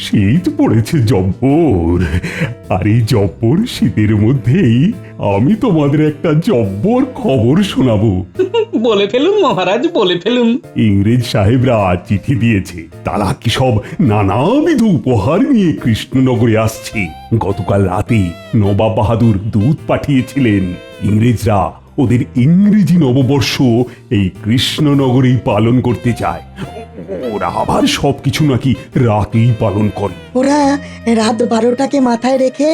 শীত পড়েছে জব্বর, আর এই জব্বর শীতের মধ্যেই আমি তোমাদের একটা জব্বর খবর শোনাবো। বলে ফেলুন মহারাজ, বলে ফেলুন। ইংরেজ সাহেবরা চিঠি দিয়েছে, তারা কি সব নানাবিধ উপহার নিয়ে কৃষ্ণনগরে আসছে। গতকাল রাতে নবাব বাহাদুর দূত পাঠিয়েছিলেন। ইংরেজরা ওদের ইংরেজি নববর্ষ এই কৃষ্ণনগরেই পালন করতে চায়। ওরা আবার সবকিছু নাকি রাতেই পালন করে। ওরা রাত 12টাকে মাথায় রেখে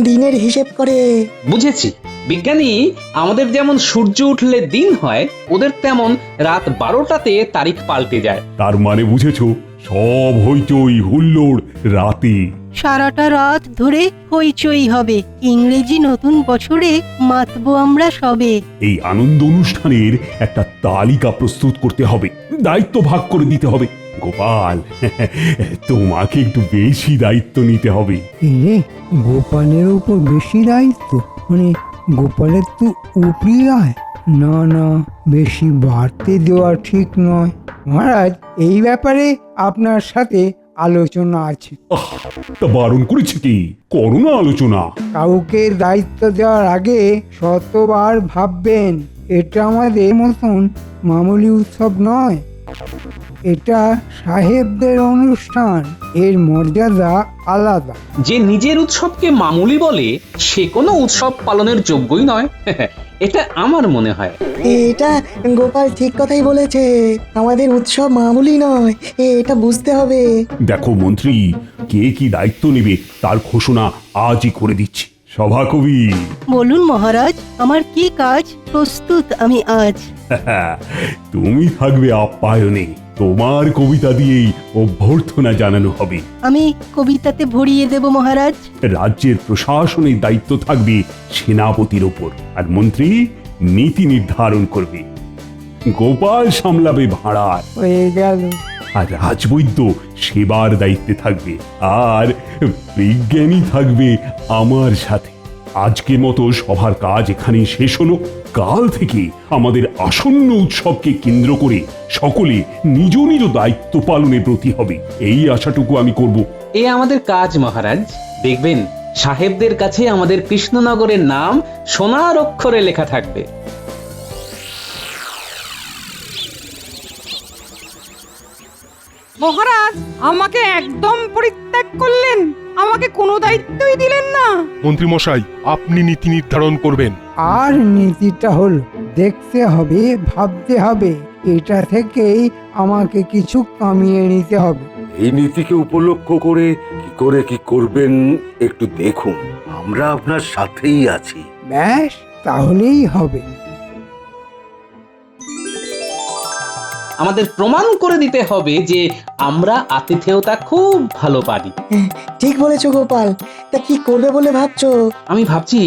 দিনের হিসেব করে। বুঝেছি বিজ্ঞানী, আমাদের যেমন সূর্য উঠলে দিন হয়, ওদের তেমন রাত 12টাতে তারিখ পাল্টে যায়। তার মানে বুঝেছো, সব হইচই হুল্লোড় রাতে। সারাটা রাত ধরে হইচই হবে, ইংরেজি নতুন বছরে মাতবো আমরা সবে। এই আনন্দ অনুষ্ঠানের একটা তালিকা প্রস্তুত করতে হবে, দায়িত্ব ভাগ করে দিতে হবে। গোপাল, তোমাকে একটু বেশি দায়িত্ব নিতে হবে। রে, গোপালের উপর বেশি দায়িত্ব? মানে গোপালের তো উপরি আয়। না না, বেশি বাড়তে দেওয়া ঠিক নয় মহারাজ। এই ব্যাপারে আপনার সাথে আলোচনা আছে। তা বারণ করেছে কি? করো না আলোচনা। কাউকে দায়িত্ব দেওয়ার আগে শতবার ভাববেন। এটা আমাদের মতন মামুলি উৎসব নয়, এটা সাহেবদের অনুষ্ঠান, এর মর্যাদা আলাদা। যে নিজের উৎসবকে মামুলি বলে সে কোনো উৎসব পালনের যোগ্যই নয়। এটা আমার মনে হয়। এটা গোপাল ঠিক কথাই বলেছে, আমাদের উৎসব মামুলি নয়, এটা বুঝতে হবে। দেখো মন্ত্রী, কে কি দায়িত্ব নেবে তার ঘোষণা আজই করে দিচ্ছি। সভাকবি, বলুন মহারাজ, আমার কি কাজ? প্রস্তুত আমি আজ। তুমি থাকবে আপ্যায়নে। তোমার কবিতা দিয়েই অভ্যর্থনা জানানো হবে। আমি কবিতাতে ভরিয়ে দেব মহারাজ। রাজ্যের প্রশাসনের দায়িত্ব থাকবে সেনাপতির ওপর, আর মন্ত্রী নীতি নির্ধারণ করবে। গোপাল সামলাবে ভাড়ার, হয়ে গেল। আর রাজবৈদ্য সেবার দায়িত্বে থাকবে, আর বিজ্ঞানী থাকবে আমার সাথে। আজকের মতো সভার কাজ এখানেই শেষ হলো। কাল থেকে আমাদের আসন্ন উৎসবকে কেন্দ্র করে সকলে নিজ নিজ দায়িত্ব পালনে ব্রতী হবে, এই আশাটুকু আমি করব। এ আমাদের কাজ মহারাজ। দেখবেন সাহেবদের কাছে আমাদের কৃষ্ণনগরের নাম সোনার অক্ষরে লেখা থাকবে। মহারাজ আমাকে একদম পরিত্যাগ করলেন, আমাকে কোনো দায়িত্বই দিলেন না। মন্ত্রী মশাই, আপনি নীতি নির্ধারণ করবেন। আর নীতিটা হলো দেখতে হবে, ভাবতে হবে, এটা থেকেই আমাকে কিছু কামিয়ে নিতে হবে। এই নীতিকে উপলক্ষ করে কি করবেন একটু দেখুন, আমরা আপনার সাথেই আছি। ব্যাস, তাহলেই হবে। আমাদের প্রমাণ করে দিতে হবে যে আমরা আতিথেয়তা খুব ভালো পারি। ঠিক বলেছো গোপাল, তা কি করবে বলে ভাবছো? আমি ভাবছি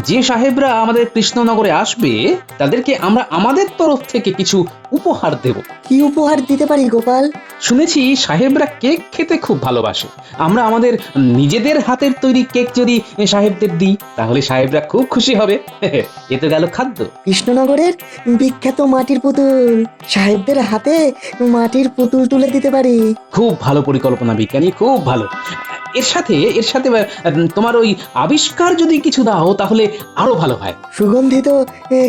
যে সাহেবরা আমাদের কৃষ্ণনগরে আসবে তাদেরকে আমরা আমাদের তরফ থেকে কিছু উপহার দেব। কি উপহার দিতে পারি গোপাল? শুনেছি সাহেবরা কেক খেতে খুব ভালোবাসে। আমরা আমাদের নিজেদের হাতের তৈরি কেক যদি সাহেবদের দিই তাহলে সাহেবরা খুব খুশি হবে। এ তো গেল খাদ্য। কৃষ্ণনগরের বিখ্যাত মাটির পুতুল, সাহেবদের হাতে মাটির পুতুল তুলে দিতে পারি। খুব ভালো পরিকল্পনা বিজ্ঞানী, খুব ভালো। এর সাথে তোমার ওই আবিষ্কার যদি কিছু দাও তাহলে আরো ভালো হয়। সুগন্ধিত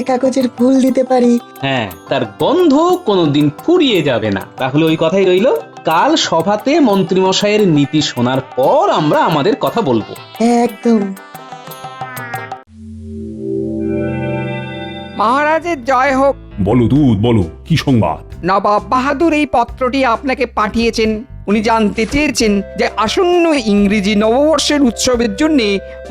কাগজের ফুল দিতে পারি। হ্যাঁ, তার গন্ধ কোনোদিন ফুরিয়ে যাবে না। তাহলে ওই কথাই রইল, কাল সভাতে মন্ত্রীমশাইয়ের নীতি শোনার পর আমরা আমাদের কথা বলবো। একদম। মহারাজের জয় হোক। বলো দূত, বলো কি সংবাদ? নবাব বাহাদুর এই পত্রটি আপনাকে পাঠিয়েছেন। উনি জানতে চেয়েছেন যে আসন্ন ইংরেজি নববর্ষের উৎসবের জন্য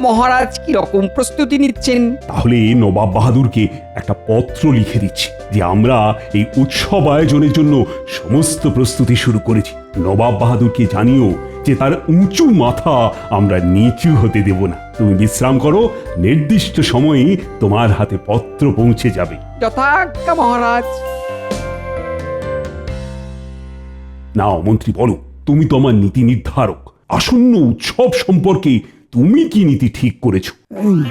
মহারাজ কি রকম প্রস্তুতি নিচ্ছেন। তাহলে নবাব বাহাদুরকে একটা পত্র লিখে দিচ্ছি যে আমরা এই উৎসব আয়োজনের জন্য সমস্ত প্রস্তুতি শুরু করেছি। নবাব বাহাদুরকে জানিও যে তার উঁচু মাথা আমরা নিচু হতে দেব না। তুমি বিশ্রাম করো, নির্দিষ্ট সময়ে তোমার হাতে পত্র পৌঁছে যাবে। যথাজ্ঞা মহারাজ। নাও মন্ত্রী, বলো, তুমি তো আমার নীতি নির্ধারক। আসন্ন উৎসব সম্পর্কে তুমি কি নীতি ঠিক করেছো?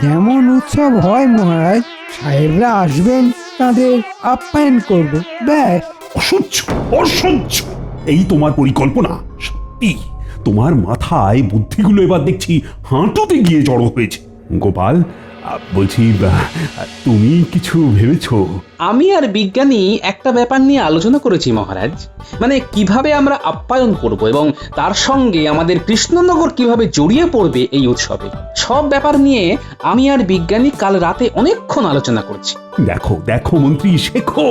যেমন উৎসব হয় মহারাজ, সাহেবরা আসবেন, তাদের আপ্যায়ন করবে, ব্যাস। অসহ্য, অসহ্য! এই তোমার পরিকল্পনা? সত্যি তোমার মাথায় বুদ্ধিগুলো এবার দেখছি হাঁটুতে গিয়ে জড়ো হয়েছে। গোপাল, বলছি তুমি কিছু ভেবেছো? আমি আর বিজ্ঞানী একটা ব্যাপার নিয়ে আলোচনা করেছি মহারাজ, মানে কিভাবে আমরা আপ্যায়ন করব এবং তার সঙ্গে আমাদের কৃষ্ণনগর কিভাবে জড়িয়ে পড়বে এই উৎসবে, সব ব্যাপার নিয়ে আমি আর বিজ্ঞানী কাল রাতে অনেকক্ষণ আলোচনা করেছি। দেখো দেখো মন্ত্রী, শেখো,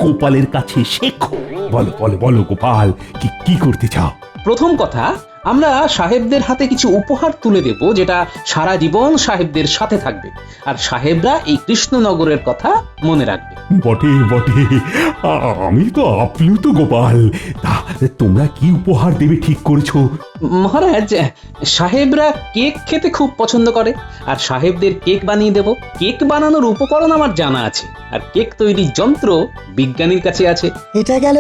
গোপালের কাছে শেখো। বলো বলো বলো গোপাল, কি কি করতে চাও? প্রথম কথা, আমরা সাহেবদের হাতে কিছু উপহার তুলে দেব যেটা সারা জীবন সাহেবদের সাথে থাকবে, আর সাহেবরা এই কৃষ্ণনগরের কথা মনে রাখবে। বটে বটে, আমি তো আপ্লুত গোপাল। তা তোমরা কি উপহার দেবে ঠিক করেছো? মহারাজ, সাহেবরা কেক খেতে খুব পছন্দ করে, আর সাহেবদের কেক বানিয়ে দেব। কেক বানানোর উপকরণ আমার জানা আছে, আর কেক তৈরির যন্ত্র বিজ্ঞানীর কাছে আছে। এটা গেল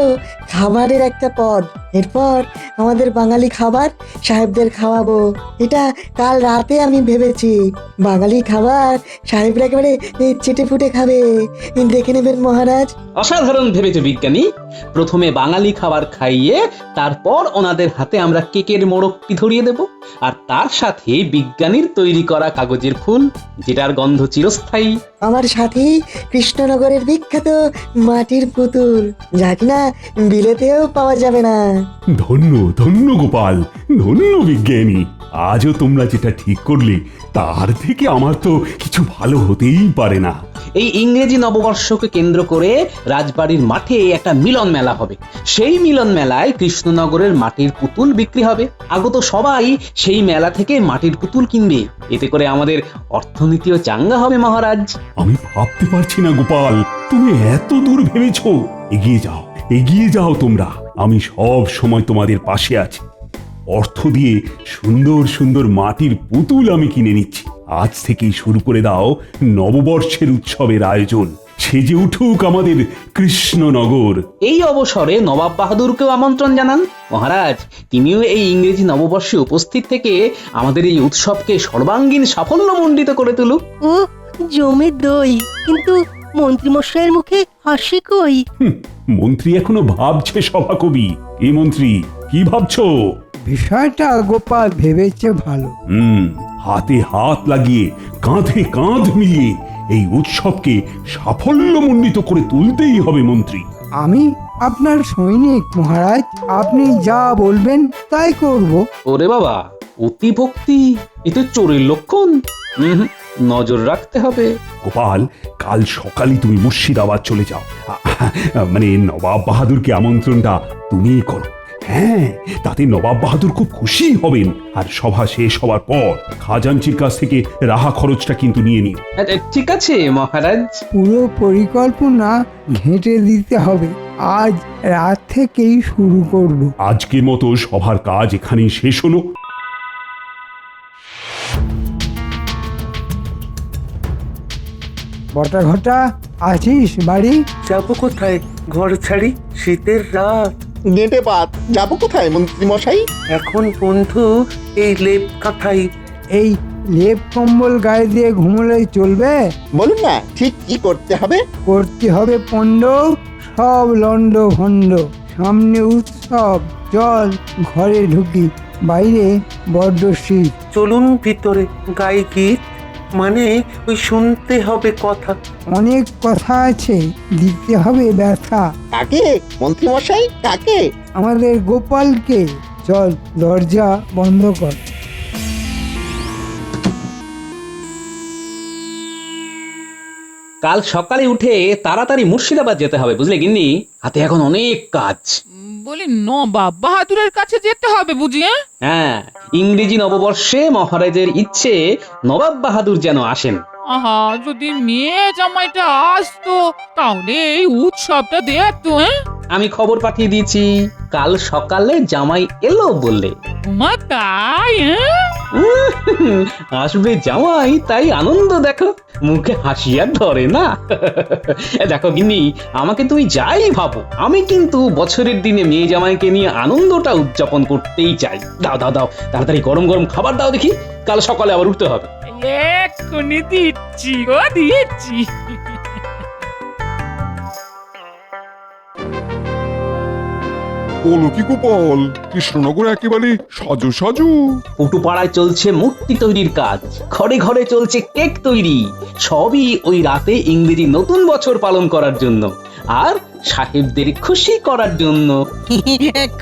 খাবারের একটা পদ। এরপর আমাদের বাঙালি খাবার সাহেবদের খাওয়াবো। এটা কাল রাতে আমি ভেবেছি। বাঙালি খাবার সাহেবরা একেবারে চেটে ফুটে খাবে, দেখে নেবেন মহারাজ। অসাধারণ ভেবেছে বিজ্ঞানী। প্রথমে বাঙালি খাবার খাইয়ে তারপর ওনাদের হাতে আমরা কেকের মোড়কটি ধরিয়ে দেব, আর তার সাথে বিজ্ঞানীর তৈরি করা কাগজের ফুল, যেটার গন্ধ চিরস্থায়ী। আমার সাথে কৃষ্ণনগরের বিখ্যাত মাটির পুতুল, যা কিনা বিলেতেও পাওয়া যাবে না। ধন্য ধন্য গোপাল, ধন্য বিজ্ঞানী। আজও তোমরা যেটা ঠিক করলে তার থেকে আমার তো কিছু ভালো হতেই পারে না। এই ইংরেজি নববর্ষকে কেন্দ্র করে রাজবাড়ির মাঠে একটা মিলন মেলা হবে। সেই মিলন মেলায় কৃষ্ণনগরের মাটির পুতুল বিক্রি হবে। আগত সবাই সেই মেলা থেকে মাটির পুতুল কিনবে। এতে করে আমাদের অর্থনীতিও চাঙ্গা হবে মহারাজ। আমি ভাবতে পারছি না গোপাল, তুমি এত দূর ভেবেছো। এগিয়ে যাও তোমরা, আমি সব সময় তোমাদের পাশে আছি। অর্থ দিয়ে সুন্দর সুন্দর মাটির পুতুল আমি কিনে নিচ্ছি। আজ থেকেই শুরু করে দাও নববর্ষের উৎসবের আয়োজন। সেজে উঠুক আমাদের কৃষ্ণনগর। এই অবসরে নবাব বাহাদুরকেও আমন্ত্রণ জানান মহারাজ। তিনিও এই ইংরেজি নববর্ষে উপস্থিত থেকে আমাদের এই উৎসবকে সর্বাঙ্গীন সাফল্যমণ্ডিত করে তুলুক। ও জমে দই, কিন্তু মন্ত্রীমশাইয়ের মুখে হাসি কই? মন্ত্রী এখনো ভাবছে সভাকবি। এ মন্ত্রী, কি ভাবছো? বিষয়টা গোপাল ভেবেছে ভালো। হাতে হাত লাগিয়ে কাঁধে কাঁধ মিলিয়ে এই উৎসবকে সাফল্যমণ্ডিত করে তুলতেই হবে মন্ত্রী। আমি আপনার সৈনিক মহারাজ, আপনি যা বলবেন তাই করব। ওরে বাবা, অতি ভক্তি এ তো চোরের লক্ষণ। নজর রাখতে হবে। গোপাল, কাল সকালে তুমি মুর্শিদাবাদ চলে যাও। মানে নবাব বাহাদুরকে আমন্ত্রণটা তুমিই করো। হ্যাঁ, তাতে নবাব বাহাদুর খুব খুশি হবেন। আর সভা শেষ হওয়ার পর খাজাঞ্চির কাছ থেকে রাহা খরচটা কিন্তু নিয়ে নিন। ঠিক আছে মহারাজ। পুরো পরিকল্পনা ঘেঁটে দিতে হবে। আজ রাত থেকেই শুরু করব। আজকের মতো সভার কাজ এখানেই শেষ হলো। বটা ঘটা আছিস বাড়ি? যাবো কোথায় ঘর ছাড়ি, শীতের রাত। গেঁটে পাত, যাবো কোথায় মন্ত্রী মশাই? এখন বন্ধু এই লেপ কাঁথাই। এই লেপ কম্বল গায়ে দিয়ে ঘুমোলে চলবে? বলুন না ঠিক কি করতে হবে? করতে হবে পণ্ড, সব লন্ড ভণ্ড। সামনে উৎসব, চল ঘরে ঢুকি। বাইরে বড্ড শীত। চলুন ভিতরে, গাই গীত, মানে ওই শুনতে হবে কথা। অনেক কথা আছে, দিতে হবে ব্যথা। কাকে মন্ত্রী মশাই, কাকে? আমাদের গোপালকে। চল দরজা বন্ধ কর। কাল সকালে উঠে তাড়াতাড়ি মুর্শিদাবাদ যেতে হবে, বুঝলে গিন্নি? হাতে এখন অনেক কাজ। বলি নবাব বাহাদুরের কাছে যেতে হবে বুঝি? হ্যাঁ, ইংরেজি নববর্ষে মহারাজের ইচ্ছে নবাব বাহাদুর যেন আসেন। আহা, যদি মেয়ে জামাইটা আসতো তাহলে এই উৎসবটা দেখতো। আমি খবর পাঠিয়ে দিয়েছি, কাল সকালে জামাই এলো বললে। মা তাই? আসবে জামাই, তাই আনন্দ দেখো, মুখে হাসি আর ধরে না। দেখো গিন্নি, আমাকে তুমি যাই ভাবো, আমি কিন্তু বছরের দিনে মেয়ে জামাইকে নিয়ে আনন্দটা উদযাপন করতেই চাই। দাও দাও দাও, তাড়াতাড়ি গরম গরম খাবার দাও দেখি, কাল সকালে আবার উঠতে হবে। এক্ষুনি দিচ্ছি গো, দিচ্ছি। বলো কি গোপাল, কৃষ্ণনগর একেবারে সাজু সাজু। পটুপাড়ায় চলছে মূর্তি তৈরির কাজ, ঘরে ঘরে চলছে কেক তৈরি, সবই ওই রাতে ইংরেজি নতুন বছর পালন করার জন্য আর সাহেবদের খুশি করার জন্য।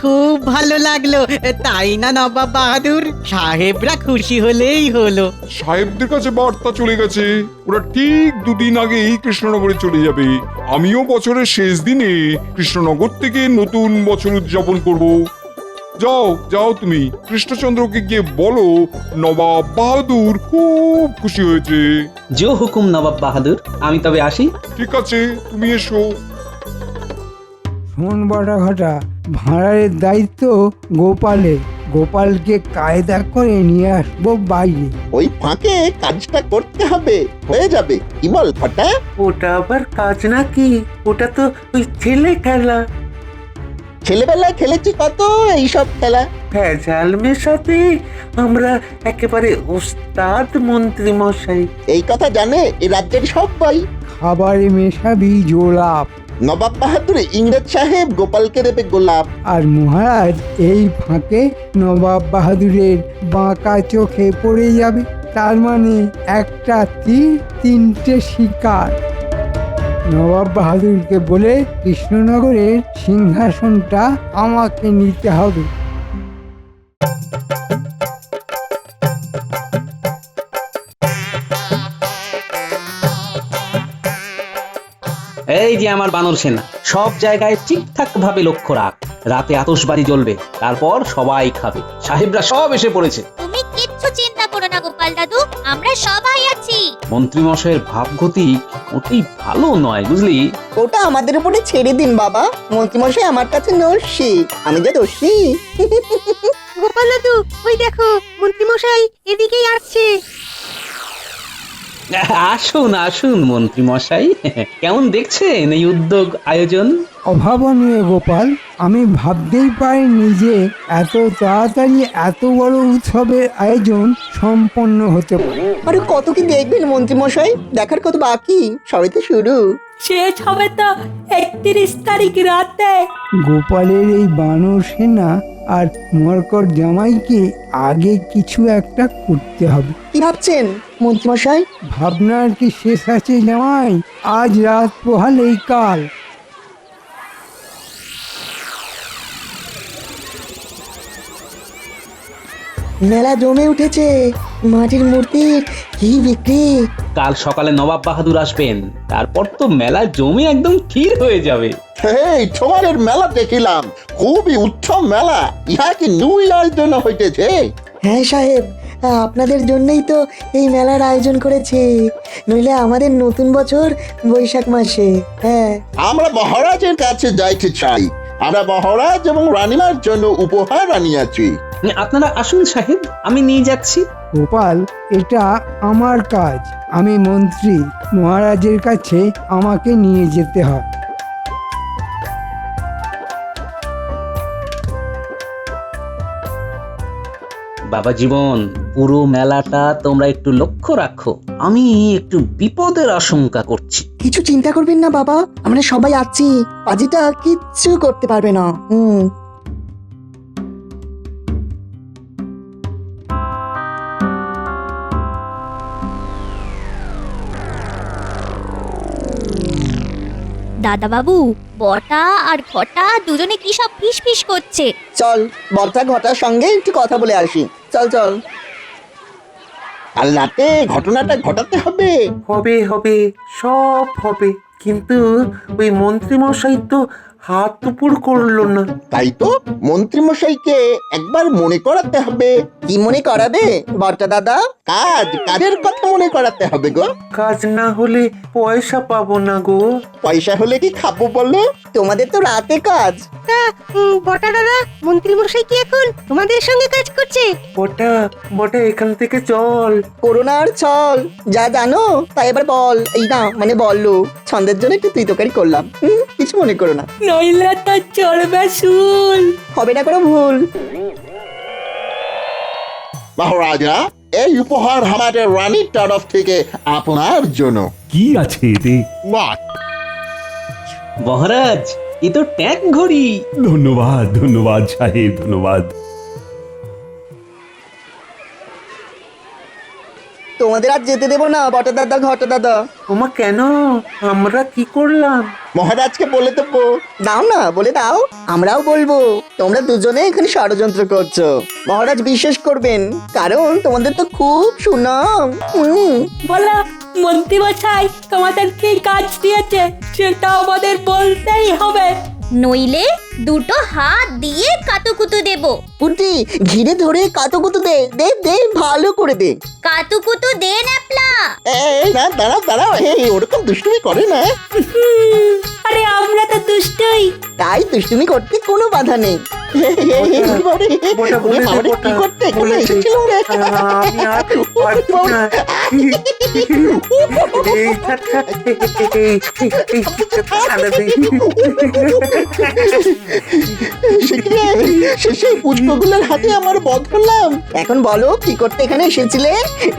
খুব ভালো লাগলো, তাই না নবাব বাহাদুর? সাহেবরা খুশি হলেই হলো। সাহেবদের কাছে বার্তা চলে গেছে, ওরা ঠিক দুদিন আগেই কৃষ্ণনগরে চলে যাবে। আমিও বছরের শেষ দিনে কৃষ্ণনগর থেকে নতুন বছর উদযাপন করব। যাও যাও, তুমি কৃষ্ণচন্দ্রকে গিয়ে বলো নবাব বাহাদুর খুব খুশি হয়েছে। জো হুকুম নবাব বাহাদুর, আমি তবে আসি। ঠিক আছে, তুমি এসো। শোন বটা ঘটা, ভাঁড়ারের দায়িত্ব গোপালের। গোপালকে কায়দা করে নিয়ে আসবো বাইরে। ওই ফাঁকে কাজটা করতে হবে, হয়ে যাবে। কি বল ফটা? ওটা আবার কাজ নাকি? ওটা তো ওই ছেলে খেলা। ছেলেবেলায় খেলেছি কত এইসব খেলা। ভেজাল মেশাতে আমরা একেবারে ওস্তাদ মন্ত্রী মশাই। এই কথা জানে এ রাজ্যের সবাই। খাবারে মেশাবি জোলাপ, নবাব বাহাদুর ইংরেজ সাহেব গোপালকে দেবে গোলাপ। আর মহারাজ এই ফাঁকে নবাব বাহাদুরের বাঁকা চোখে পড়ে যাবে। তার মানে একটা তীর তিনটে শিকার। নবাব বাহাদুরকে বলে কৃষ্ণনগরের সিংহাসনটা আমাকে নিতে হবে। এই যে আমার বানর সেনা, সব জায়গায় ঠিকঠাক ভাবে লক্ষ্য রাখ। রাতে আতশবাজি জ্বলবে, তারপর সবাই খাবে। সাহেবরা সব এসে পড়েছে। তুমি কিচ্ছু চিন্তা করো না গোপাল দাদু, আমরা সবাই আছি। মন্ত্রী মশাইয়ের ভাবগতি মোটেই ভালো নয়, বুঝলি? ওটা আমাদের উপরে ছেড়ে দিন বাবা। মন্ত্রীমশাই আমার কাছে নস্যি, আমি যে দোষী। গোপাল দাদু, ওই দেখো মন্ত্রীমশাই এদিকেই আসছে। আসুন আসুন মন্ত্রী মশাই, কেমন দেখছেন এই উদ্যোগ আয়োজন? অভাবনীয় গোপাল, আমি ভাবতেই পারিনি যে এত তাড়াতাড়ি এত বড় উৎসবের আয়োজন সম্পন্ন হতে পারে। আরে কত কি দেখবেন মন্ত্রীমশাই, দেখার কত বাকি, সবে তো শুরু। শেষ হবে তো 31 তারিখ রাতে। গোপালের এই বানর সেনা আর মরকট জামাইকে আগে কিছু একটা করতে হবে। কি ভাবছেন মন্ত্রীমশাই? ভাবনার কি শেষ আছে জামাই? আজ রাত পোহালেই কাল। মেলা জমে উঠেছে, মাটির মূর্তির কি বিক্রি। কাল সকালে নবাব বাহাদুর আসবেন, তারপর তো মেলা জমে একদম ক্ষীর হয়ে যাবে। এই তোমাদের মেলা দেখিলাম, খুবই উৎসব মেলা। ইহা কি নিউ ইয়ার জন্য হইতেছে? হ্যাঁ সাহেব, আপনাদের জন্যই তো এই মেলার আয়োজন করেছি, নইলে আমাদের নতুন বছর বৈশাখ মাসে। হ্যাঁ, আমরা মহারাজের কাছে যাইতে চাই। আমরা মহারাজ এবং রানীমার জন্য উপহার আনিয়াছি। আপনারা আসুন সাহেব, আমি নিয়ে যাচ্ছি। গোপাল, এটা আমার কাজ। আমি মন্ত্রী, মহারাজের কাছে আমাকে নিয়ে যেতে হয়। বাবা জীবন, পুরো মেলাটা তোমরা একটু লক্ষ্য রাখো, আমি একটু বিপদের আশঙ্কা করছি। কিছু চিন্তা করবেন না বাবা, আমরা সবাই আছি। পাজিটা কিচ্ছু করতে পারবে না। দাদা বাবু, বটা আর ঘটা দুজনে কি সব ফিস ফিস করছে। চল বর্ষা ঘটার সঙ্গে একটু কথা বলে আসি। চল চল। কাল রাতে ঘটনাটা ঘটাতে হবে। হবে হবে, সব হবে, কিন্তু ওই মন্ত্রী মশাই তো হাত উপর করলো না। তাই তো মন্ত্রীমশাইকে একবার মনে করাতে হবে। কি মনে করাবে বর্ষা দাদা? কাজের কথা মনে করাতে হবে গো। কাজ না হলে পয়সা পাবো না গো। পয়সা হলে কি খাবো বলো? তোমাদের তো রাতে কাজ। তা বটা দাদা, মন্ত্রীমশাই কি এখন তোমাদের সঙ্গে কাজ করছে? বটা বটা, এখান থেকে চল। করোনা আর ছল যা জানো তাই এবার বল। এই না মানে বললো, ছন্দের জন্য একটু তুই তোকারি করলাম। কিছু মনে করো না, নইলে তো চলবে শুল। হবে না কোনো ভুল। মহারাজা, এই উপহার আমাদের রানীর তরফ থেকে আপনার জন্য। কি আছে এতে? মহারাজ, এ তো ট্যাগ ঘড়ি। ধন্যবাদ ধন্যবাদ সাহেব, ধন্যবাদ। তোমাদের আর যেতে দেবো না বটা দাদা ঘটা দাদা। ওমা কেন, আমরা কি করলাম? মহারাজকে বলে দেবো। দাও না, বলে দাও। আমরাও বলবো তোমরা দুজনে এখানে ষড়যন্ত্র করছো। মহারাজ বিশ্বাস করবেন, কারণ তোমাদের তো খুব সুনাম। বলো মন্ত্রী মশাই তোমাদের কি কাজ দিয়েছে সেটা আমাদের বলতেই হবে। নইলে দুটো হাত দিয়ে কাতুকুতু দেব। পুটি ঘিরে ধরে কাতুকুতু দে দে দে, ভালো করে দে। কাতুকুতু দে ন্যাপলা। এই না, দাঁড়াও দাঁড়াও, এই ওরকম দুষ্টুমি করে না। আরে আমরা তো দুষ্টই। তাই দুষ্টুমি করতে কোনো বাধা নেই। কি করতে এখানে এসেছিলাম রে? সেই পুষ্পগুলোর হাতে আমার বধ করলাম। এখন বলো কি করতে এখানে এসেছিলে,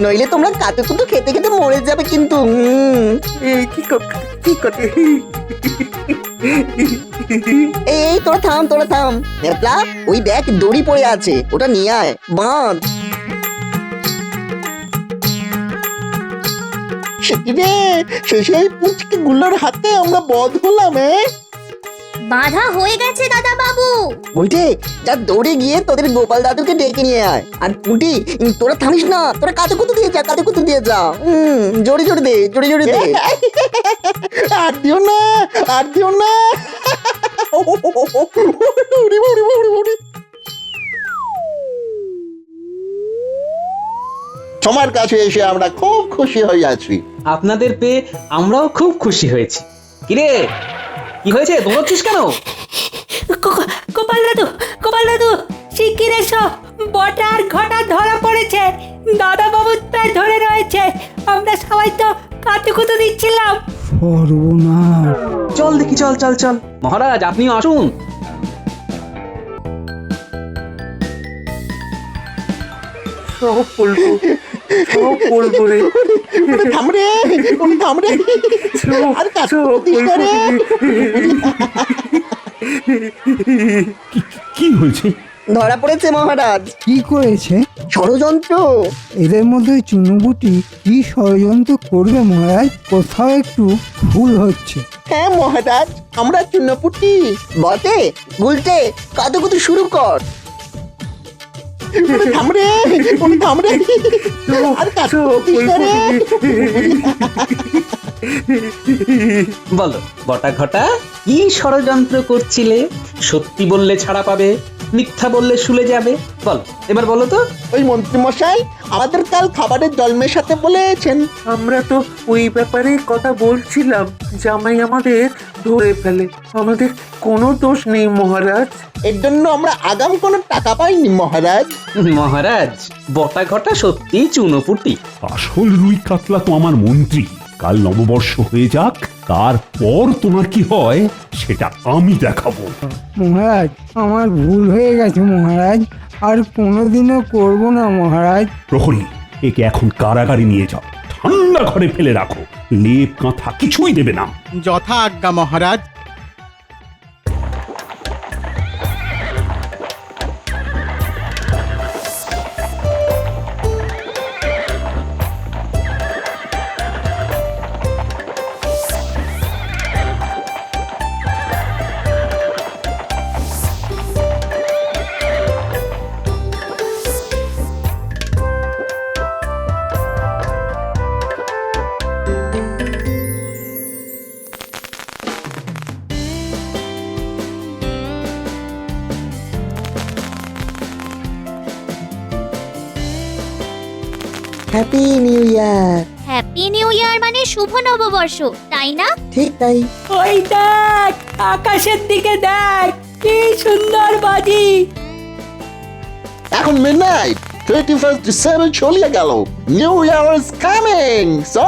নইলে তোমরা কাতুকুতু খেতে খেতে মরে যাবে কিন্তু। কি করতে? এই তোরা থাম, তোরা থাম। নেপলা, ওই দেখ দড়ি পড়ে আছে, ওটা নিয়ে আয়, বাঁধ। সেই পুচকে গুলোর হাতে আমরা বধ হলাম। বাধা হয়ে গেছে দাদা বাবু। বলছে যা দৌড়ে গিয়ে তোদের গোপাল দাদুকে ডেকে নিয়ে আয়। আর পুটি তোরা থামিস না, তোরা কাতুকুতু দিয়ে যা, কাতুকুতু দিয়ে যা। জোরে জোরে দে, জোরে জোরে দে। আর দিও না, আর দিও না। তোমার কাছে এসে আমরা খুব খুশি হয়ে আছি। আপনাদের পেয়ে আমরাও খুব খুশি হয়েছি। কিরে, কি হয়েছে, দৌড়চ্ছিস কেন? গোপাল দাদু শিগগির এসো, বটা আর ঘটা ধরা পড়েছে। দাদা বাবুর প্রায় ধরে রয়েছে। আমরা সবাই তো কাতুকুতু দিচ্ছিলাম। সর্বনাশ! চল দেখি, চল চল চল। মহারাজ আপনিও আসুন। সব বলবো, সব বলবো রে। থামরে, থামরে। আর কাতুকুতু দিস না রে। কি হয়েছে? ধরা পড়েছে মহারাজ। কি করেছে? ষড়যন্ত্র। এদের মধ্যে চুনুবুটি কি ষড়যন্ত্র করবে মহারাজ? কোথাও একটু ভুল হচ্ছে। হ্যাঁ মহারাজ, আমরা চুনপুটি। বটে গুলটে, কাতুকুতু শুরু কর। থামরে, থামরে। আর কাতুকুতু দিস না রে। বলো বটা ঘটা, কি ষড়যন্ত্র করছিলে? সত্যি বললে ছাড়া পাবে, মিথ্যা বললে শুলে যাবে। বল, এবার বলো তো। ওই মন্ত্রী মশাই আমাদের কাল খাবারের জল মেশাতে বলেছেন। আমরা তো ওই ব্যাপারে কথা বলছিলাম, জামাই আমাদের ধরে ফেলে। আমাদের কোনো দোষ নেই মহারাজ। এর জন্য আমরা আগাম কোনো টাকা পাইনি মহারাজ। মহারাজ, বটা ঘটা সত্যি চুনোপুটি। আসল রুই কাতলা তো আমার মন্ত্রী। কাল নববর্ষ হয়ে যাক, তারপর তোমার কি হয় সেটা আমি দেখাবো। মহারাজ আমার ভুল হয়ে গেছে মহারাজ, আর কোনোদিনও করব না মহারাজ। প্রহরী, একে এখন কারাগারে নিয়ে যাও, ঠান্ডা ঘরে ফেলে রাখো, লেপ কাঁথা কিছুই দেবে না। যথা আজ্ঞা মহারাজ। Happy new year. Happy new year মানে শুভ নববর্ষ, তাই না? ঠিক তাই। ওই দেখ, আকাশের দিকে দেখ, কি সুন্দর বাজি। এখন মিডনাইট, 31 ডিসেম্বর চলে গেল। New Year is coming, so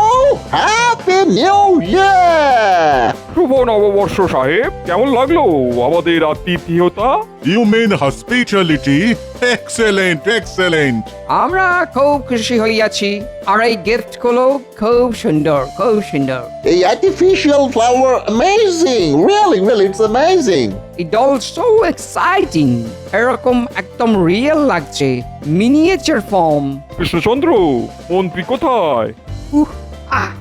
Happy New Year! শুভ নববর্ষ সাহেব, কেমন লাগলো আমাদের আতিথেয়তা? You mean hospitality excellent excellent. আমরা খুব খুশি হইয়াছি, আর এই গিফট গুলো খুব সুন্দর, খুব সুন্দর। The artificial flower, amazing! Really, really, it's amazing! It also exciting. এরকম একদম রিয়েল লাগছে, মিনিয়েচার ফর্ম। কৃষ্ণচন্দ্র, মন্ত্রী কোথায়? আহ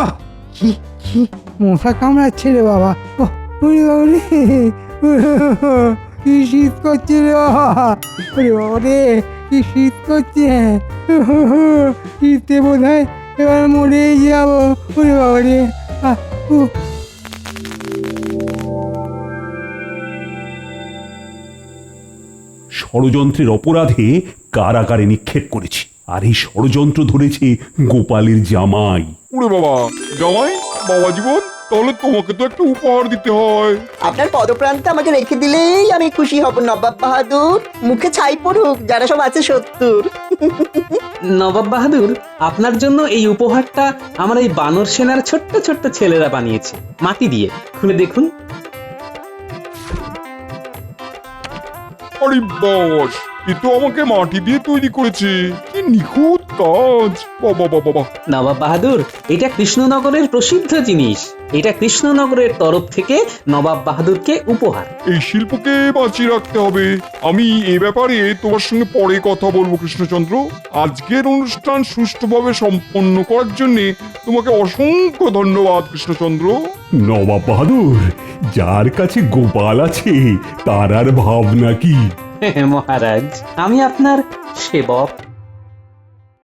আহ কি কি মশা কামড়াচ্ছে রে বাবা, ওরে বাবা রে, কি শীত করছে রে বাবা, ওরে বাবা রে, কি শীত করছে, শীতে বোধ হয় এবার মরেই যাবো, ওরে বাবা রে। ষড়যন্ত্রের অপরাধে কারাগারে নিক্ষেপ করেছি, আর এই ষড়যন্ত্র ধরেছে গোপালের জামাই। ওরে বাবা, জামাই, বাবা জীবন, তাহলে তোমাকে তো একটা উপহার দিতে হয়। আপনার পদপ্রান্তে আমাকে রেখে দিলেই আমি খুশি হব নবাব বাহাদুর। মুখে ছাই পড়ুক যারা সব আছে শত্রুর। নবাব বাহাদুর, আপনার জন্য এই উপহারটা আমার এই বানর সেনার ছোট্ট ছোট্ট ছেলেরা বানিয়েছে মাটি দিয়ে। খুলে দেখুন। আরে বাস, এ তো আমাকে মাটি দিয়ে তৈরি করেছে, কি নিখুঁত কাজ! বাবা বাবা বাবা! নবাব বাহাদুর, এটা কৃষ্ণনগরের প্রসিদ্ধ জিনিস। এটা কৃষ্ণনগরের তরফ থেকে নবাব বাহাদুরকে উপহার। এই শিল্পকে বাঁচিয়ে রাখতে হবে। আমি এ ব্যাপারে তোমার সঙ্গে পরে কথা বলবো কৃষ্ণচন্দ্র। আজকের অনুষ্ঠান সুষ্ঠুভাবে সম্পন্ন করার জন্য তোমাকে অসংখ্য ধন্যবাদ কৃষ্ণচন্দ্র। নবাব বাহাদুর, যার কাছে গোপাল আছে তার আর ভাবনা কি? মহারাজ, আমি আপনার সেবক।